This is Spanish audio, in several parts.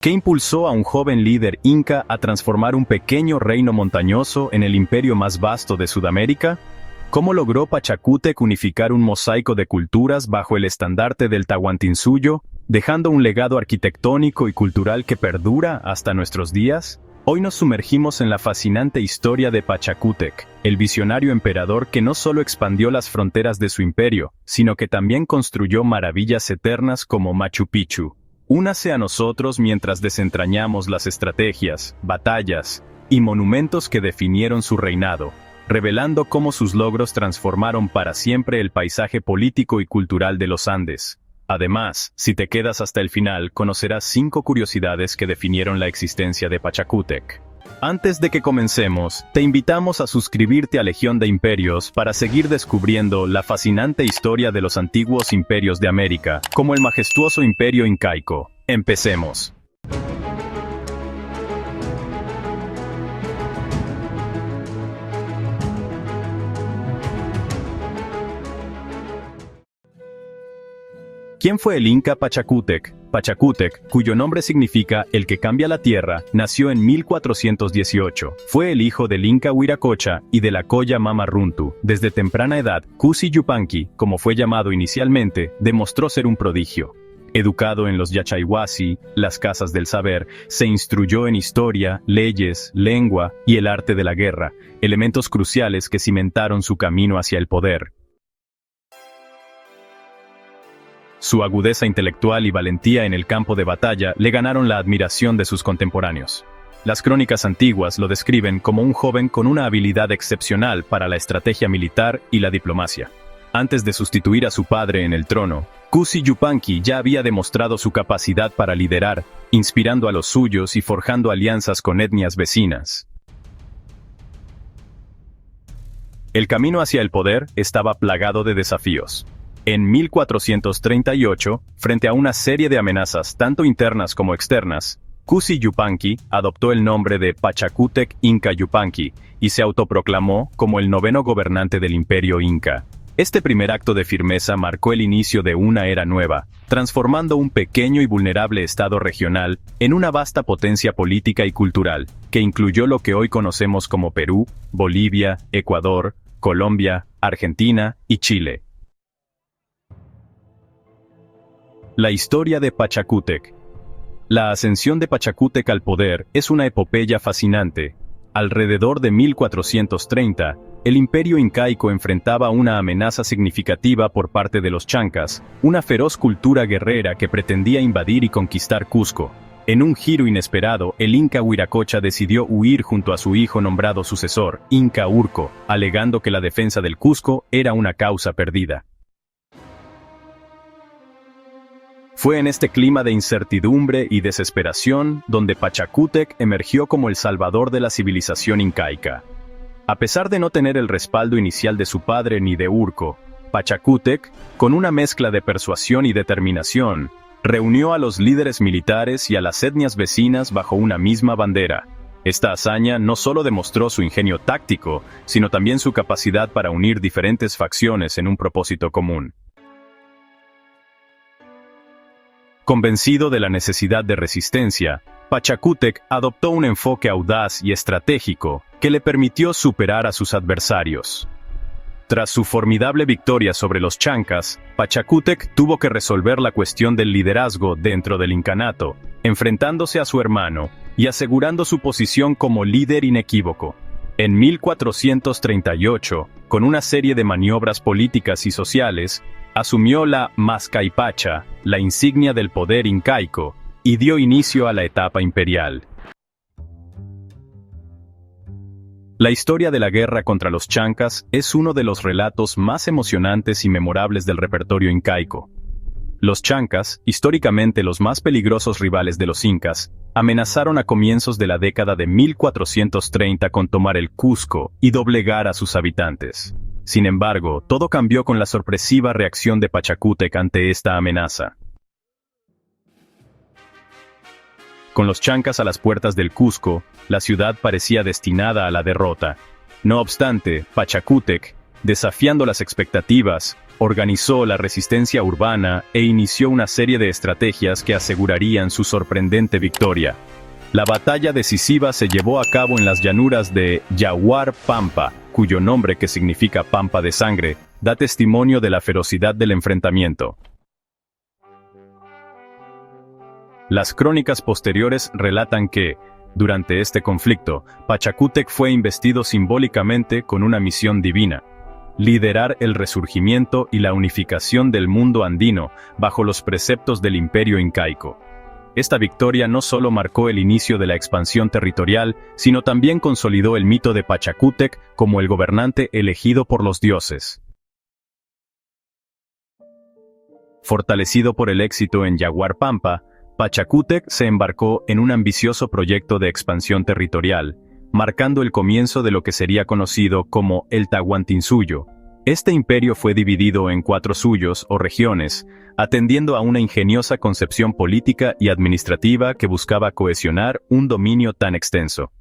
¿Qué impulsó a un joven líder inca a transformar un pequeño reino montañoso en el imperio más vasto de Sudamérica? ¿Cómo logró Pachacútec unificar un mosaico de culturas bajo el estandarte del Tahuantinsuyo, dejando un legado arquitectónico y cultural que perdura hasta nuestros días? Hoy nos sumergimos en la fascinante historia de Pachacútec, el visionario emperador que no solo expandió las fronteras de su imperio, sino que también construyó maravillas eternas como Machu Picchu. Únase a nosotros mientras desentrañamos las estrategias, batallas y monumentos que definieron su reinado, revelando cómo sus logros transformaron para siempre el paisaje político y cultural de los Andes. Además, si te quedas hasta el final, conocerás 5 curiosidades que definieron la existencia de Pachacútec. Antes de que comencemos, te invitamos a suscribirte a Legión de Imperios para seguir descubriendo la fascinante historia de los antiguos imperios de América, como el majestuoso Imperio Incaico. Empecemos. ¿Quién fue el Inca Pachacútec? Pachacútec, cuyo nombre significa el que cambia la tierra, nació en 1418. Fue el hijo del Inca Huiracocha y de la Coya Mama Runtu. Desde temprana edad, Cusi Yupanqui, como fue llamado inicialmente, demostró ser un prodigio. Educado en los Yachayhuasi, las casas del saber, se instruyó en historia, leyes, lengua y el arte de la guerra, elementos cruciales que cimentaron su camino hacia el poder. Su agudeza intelectual y valentía en el campo de batalla le ganaron la admiración de sus contemporáneos. Las crónicas antiguas lo describen como un joven con una habilidad excepcional para la estrategia militar y la diplomacia. Antes de sustituir a su padre en el trono, Cusi Yupanqui ya había demostrado su capacidad para liderar, inspirando a los suyos y forjando alianzas con etnias vecinas. El camino hacia el poder estaba plagado de desafíos. En 1438, frente a una serie de amenazas tanto internas como externas, Cusi Yupanqui adoptó el nombre de Pachacútec Inca Yupanqui y se autoproclamó como el 9º gobernante del Imperio Inca. Este primer acto de firmeza marcó el inicio de una era nueva, transformando un pequeño y vulnerable estado regional en una vasta potencia política y cultural, que incluyó lo que hoy conocemos como Perú, Bolivia, Ecuador, Colombia, Argentina y Chile. La historia de Pachacútec. La ascensión de Pachacútec al poder es una epopeya fascinante. Alrededor de 1430, el imperio incaico enfrentaba una amenaza significativa por parte de los chancas, una feroz cultura guerrera que pretendía invadir y conquistar Cusco. En un giro inesperado, el Inca Huiracocha decidió huir junto a su hijo nombrado sucesor, Inca Urco, alegando que la defensa del Cusco era una causa perdida. Fue en este clima de incertidumbre y desesperación donde Pachacútec emergió como el salvador de la civilización incaica. A pesar de no tener el respaldo inicial de su padre ni de Urco, Pachacútec, con una mezcla de persuasión y determinación, reunió a los líderes militares y a las etnias vecinas bajo una misma bandera. Esta hazaña no solo demostró su ingenio táctico, sino también su capacidad para unir diferentes facciones en un propósito común. Convencido de la necesidad de resistencia, Pachacútec adoptó un enfoque audaz y estratégico que le permitió superar a sus adversarios. Tras su formidable victoria sobre los chancas, Pachacútec tuvo que resolver la cuestión del liderazgo dentro del incanato, enfrentándose a su hermano y asegurando su posición como líder inequívoco. En 1438, con una serie de maniobras políticas y sociales, asumió la Mascaipacha, la insignia del poder incaico, y dio inicio a la etapa imperial. La historia de la guerra contra los chancas es uno de los relatos más emocionantes y memorables del repertorio incaico. Los chancas, históricamente los más peligrosos rivales de los incas, amenazaron a comienzos de la década de 1430 con tomar el Cusco y doblegar a sus habitantes. Sin embargo, todo cambió con la sorpresiva reacción de Pachacútec ante esta amenaza. Con los chancas a las puertas del Cusco, la ciudad parecía destinada a la derrota. No obstante, Pachacútec, Desafiando las expectativas, organizó la resistencia urbana e inició una serie de estrategias que asegurarían su sorprendente victoria. La batalla decisiva se llevó a cabo en las llanuras de Yaguar Pampa, cuyo nombre, que significa pampa de sangre, da testimonio de la ferocidad del enfrentamiento. Las crónicas posteriores relatan que, durante este conflicto, Pachacútec fue investido simbólicamente con una misión divina: liderar el resurgimiento y la unificación del mundo andino bajo los preceptos del imperio incaico. Esta victoria no solo marcó el inicio de la expansión territorial, sino también consolidó el mito de Pachacútec como el gobernante elegido por los dioses. Fortalecido por el éxito en Yaguar Pampa, Pachacútec se embarcó en un ambicioso proyecto de expansión territorial, marcando el comienzo de lo que sería conocido como el Tahuantinsuyo. Este imperio fue dividido en 4 suyos o regiones, atendiendo a una ingeniosa concepción política y administrativa que buscaba cohesionar un dominio tan extenso.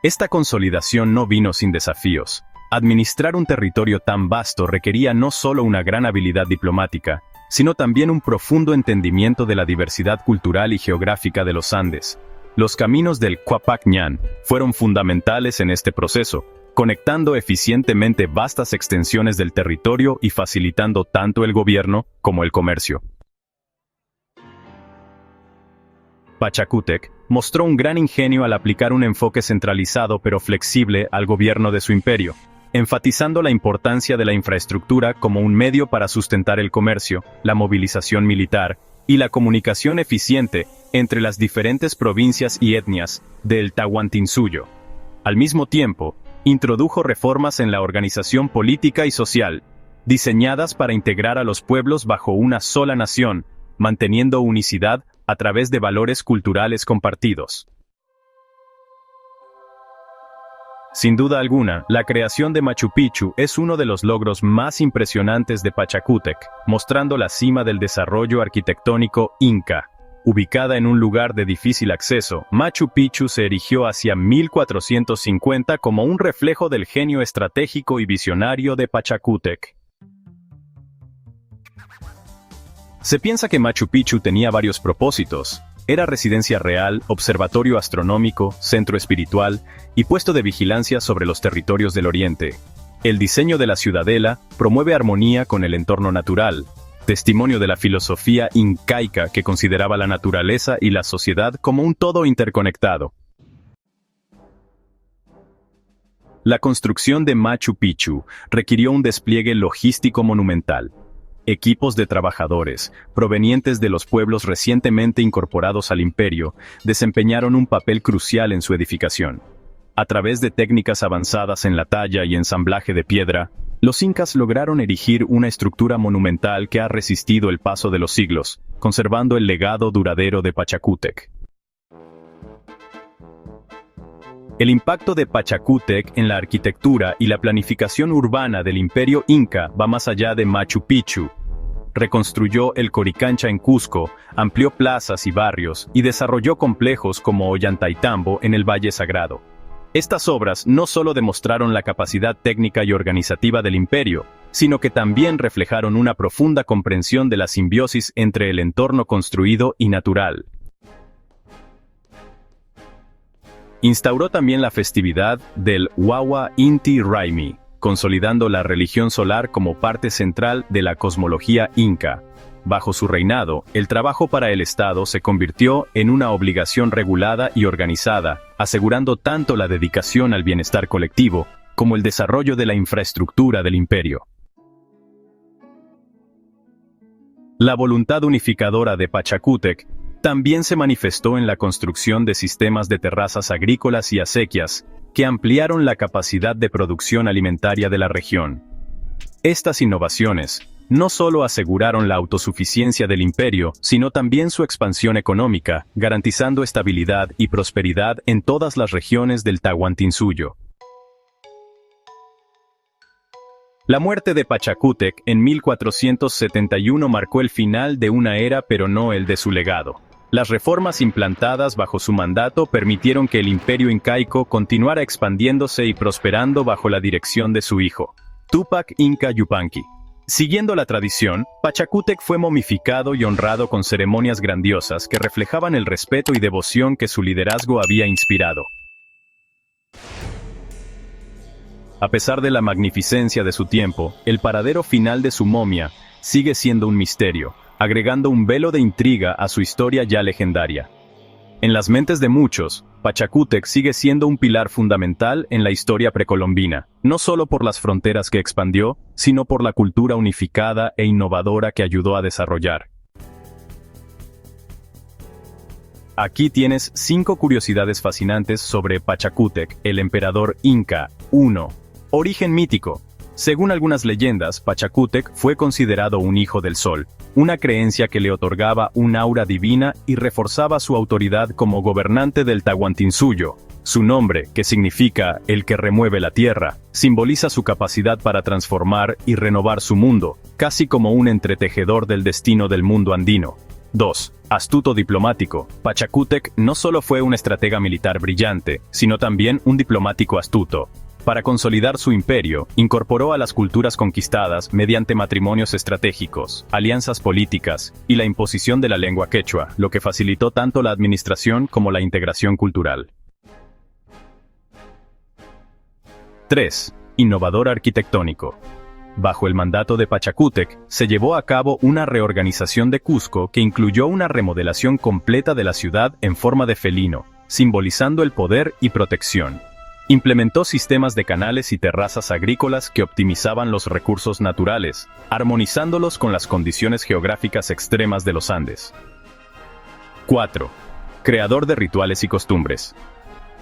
Esta consolidación no vino sin desafíos. Administrar un territorio tan vasto requería no solo una gran habilidad diplomática, sino también un profundo entendimiento de la diversidad cultural y geográfica de los Andes. Los caminos del Quapac Ñan fueron fundamentales en este proceso, conectando eficientemente vastas extensiones del territorio y facilitando tanto el gobierno como el comercio. Pachacútec mostró un gran ingenio al aplicar un enfoque centralizado pero flexible al gobierno de su imperio, enfatizando la importancia de la infraestructura como un medio para sustentar el comercio, la movilización militar y la comunicación eficiente entre las diferentes provincias y etnias del Tahuantinsuyo. Al mismo tiempo, introdujo reformas en la organización política y social, diseñadas para integrar a los pueblos bajo una sola nación, manteniendo unicidad a través de valores culturales compartidos. Sin duda alguna, la creación de Machu Picchu es uno de los logros más impresionantes de Pachacútec, mostrando la cima del desarrollo arquitectónico inca. Ubicada en un lugar de difícil acceso, Machu Picchu se erigió hacia 1450 como un reflejo del genio estratégico y visionario de Pachacútec. Se piensa que Machu Picchu tenía varios propósitos. Era residencia real, observatorio astronómico, centro espiritual y puesto de vigilancia sobre los territorios del Oriente. El diseño de la ciudadela promueve armonía con el entorno natural, testimonio de la filosofía incaica que consideraba la naturaleza y la sociedad como un todo interconectado. La construcción de Machu Picchu requirió un despliegue logístico monumental. Equipos de trabajadores, provenientes de los pueblos recientemente incorporados al imperio, desempeñaron un papel crucial en su edificación. A través de técnicas avanzadas en la talla y ensamblaje de piedra, los incas lograron erigir una estructura monumental que ha resistido el paso de los siglos, conservando el legado duradero de Pachacútec. El impacto de Pachacútec en la arquitectura y la planificación urbana del imperio inca va más allá de Machu Picchu. Reconstruyó el Coricancha en Cusco, amplió plazas y barrios y desarrolló complejos como Ollantaytambo en el Valle Sagrado. Estas obras no solo demostraron la capacidad técnica y organizativa del imperio, sino que también reflejaron una profunda comprensión de la simbiosis entre el entorno construido y natural. Instauró también la festividad del Wawa Inti Raymi, consolidando la religión solar como parte central de la cosmología inca. Bajo su reinado, el trabajo para el Estado se convirtió en una obligación regulada y organizada, asegurando tanto la dedicación al bienestar colectivo como el desarrollo de la infraestructura del imperio. La voluntad unificadora de Pachacútec también se manifestó en la construcción de sistemas de terrazas agrícolas y acequias, que ampliaron la capacidad de producción alimentaria de la región. Estas innovaciones no solo aseguraron la autosuficiencia del imperio, sino también su expansión económica, garantizando estabilidad y prosperidad en todas las regiones del Tahuantinsuyo. La muerte de Pachacútec en 1471 marcó el final de una era pero no el de su legado. Las reformas implantadas bajo su mandato permitieron que el imperio incaico continuara expandiéndose y prosperando bajo la dirección de su hijo, Túpac Inca Yupanqui. Siguiendo la tradición, Pachacútec fue momificado y honrado con ceremonias grandiosas que reflejaban el respeto y devoción que su liderazgo había inspirado. A pesar de la magnificencia de su tiempo, el paradero final de su momia sigue siendo un misterio, agregando un velo de intriga a su historia ya legendaria. En las mentes de muchos, Pachacútec sigue siendo un pilar fundamental en la historia precolombina, no solo por las fronteras que expandió, sino por la cultura unificada e innovadora que ayudó a desarrollar. Aquí tienes 5 curiosidades fascinantes sobre Pachacútec, el emperador Inca. 1. Origen mítico. Según algunas leyendas, Pachacútec fue considerado un hijo del sol, una creencia que le otorgaba un aura divina y reforzaba su autoridad como gobernante del Tahuantinsuyo. Su nombre, que significa el que remueve la tierra, simboliza su capacidad para transformar y renovar su mundo, casi como un entretejedor del destino del mundo andino. 2. Astuto diplomático. Pachacútec no solo fue un estratega militar brillante, sino también un diplomático astuto. Para consolidar su imperio, incorporó a las culturas conquistadas mediante matrimonios estratégicos, alianzas políticas y la imposición de la lengua quechua, lo que facilitó tanto la administración como la integración cultural. 3. Innovador arquitectónico. Bajo el mandato de Pachacútec, se llevó a cabo una reorganización de Cusco que incluyó una remodelación completa de la ciudad en forma de felino, simbolizando el poder y protección. Implementó sistemas de canales y terrazas agrícolas que optimizaban los recursos naturales, armonizándolos con las condiciones geográficas extremas de los Andes. 4. Creador de rituales y costumbres.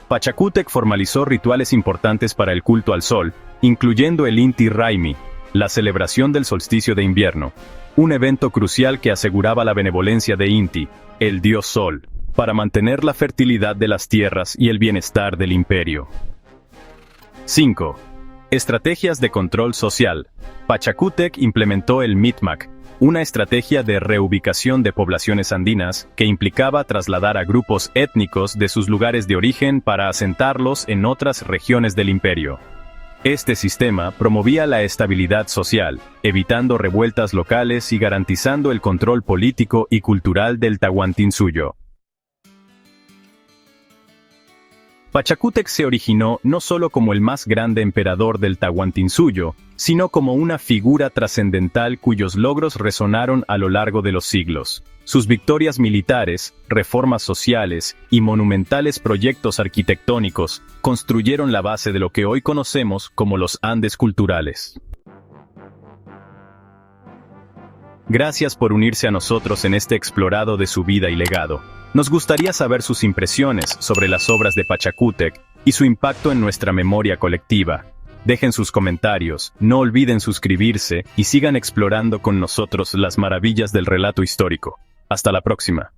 Pachacútec formalizó rituales importantes para el culto al sol, incluyendo el Inti Raymi, la celebración del solsticio de invierno, un evento crucial que aseguraba la benevolencia de Inti, el dios sol, para mantener la fertilidad de las tierras y el bienestar del imperio. 5. Estrategias de control social. Pachacútec implementó el Micmac, una estrategia de reubicación de poblaciones andinas que implicaba trasladar a grupos étnicos de sus lugares de origen para asentarlos en otras regiones del imperio. Este sistema promovía la estabilidad social, evitando revueltas locales y garantizando el control político y cultural del Tahuantinsuyo. Pachacútec se originó no solo como el más grande emperador del Tahuantinsuyo, sino como una figura trascendental cuyos logros resonaron a lo largo de los siglos. Sus victorias militares, reformas sociales y monumentales proyectos arquitectónicos construyeron la base de lo que hoy conocemos como los Andes culturales. Gracias por unirse a nosotros en este explorado de su vida y legado. Nos gustaría saber sus impresiones sobre las obras de Pachacútec y su impacto en nuestra memoria colectiva. Dejen sus comentarios, no olviden suscribirse y sigan explorando con nosotros las maravillas del relato histórico. Hasta la próxima.